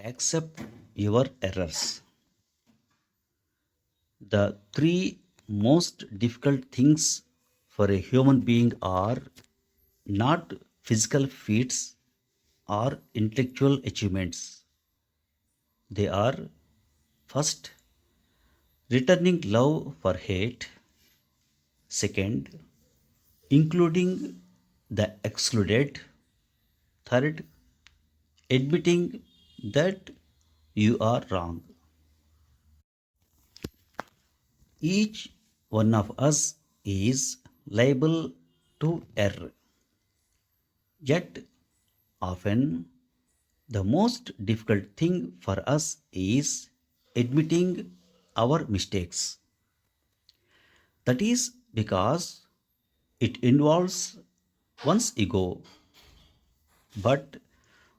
Accept your errors. The three most difficult things for a human being are not physical feats or intellectual achievements. They are: first, returning love for hate; second, including the excluded; third, admitting that you are wrong. Each one of us is liable to err. Yet, often, the most difficult thing for us is admitting our mistakes. That is because it involves one's ego. But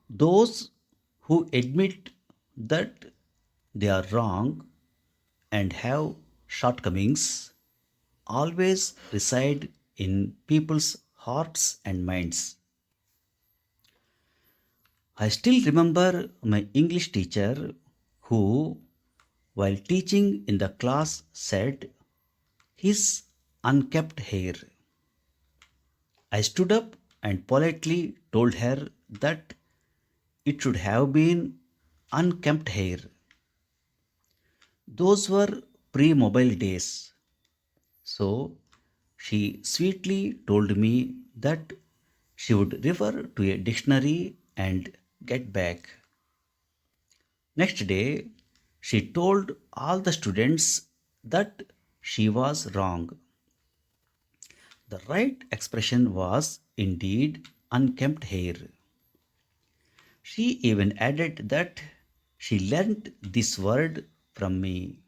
those who admit that they are wrong and have shortcomings always reside in people's hearts and minds. I still remember my English teacher who, while teaching in the class, said, "His unkept hair." I stood up and politely told her that it should have been unkempt hair. Those were pre mobile days. So she sweetly told me that she would refer to a dictionary and get back. Next day, she told all the students that she was wrong. The right expression was indeed unkempt hair. She even added that she learnt this word from me.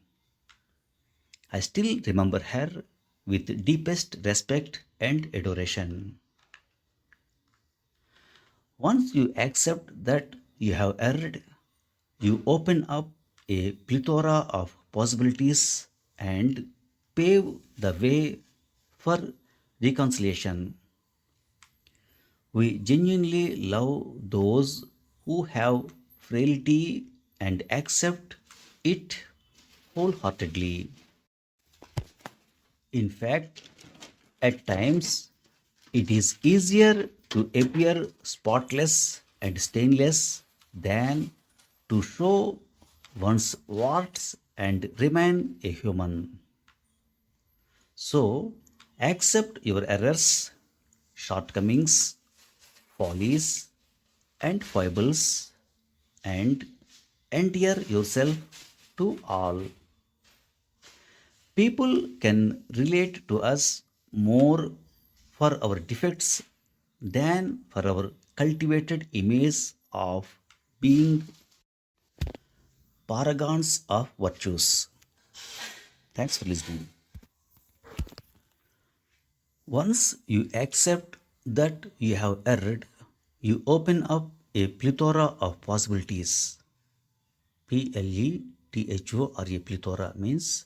I still remember her with deepest respect and adoration. Once you accept that you have erred, you open up a plethora of possibilities and pave the way for reconciliation. We genuinely love those who have frailty and accept it wholeheartedly. In fact, at times it is easier to appear spotless and stainless than to show one's warts and remain a human. So, accept your errors, shortcomings, follies, and foibles, and endear yourself to all. People can relate to us more for our defects than for our cultivated image of being paragons of virtues. Thanks for listening. Once you accept that you have erred, you open up a plethora of possibilities. Plethora or a plethora means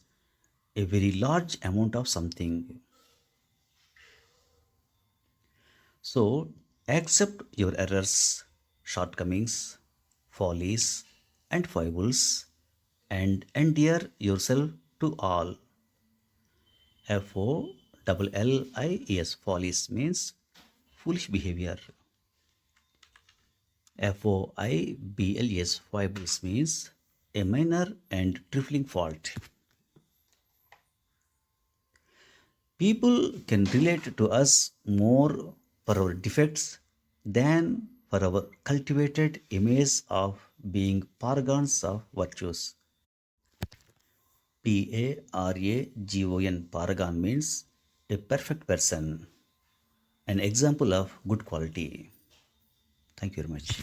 a very large amount of something. So accept your errors, shortcomings, follies, and foibles, and endear yourself to all. FOLLIES, follies means foolish behavior. FOIBLES, foibles means a minor and trifling fault. People can relate to us more for our defects than for our cultivated image of being paragons of virtues. PARAGON, paragon means a perfect person, an example of good quality. Thank you very much.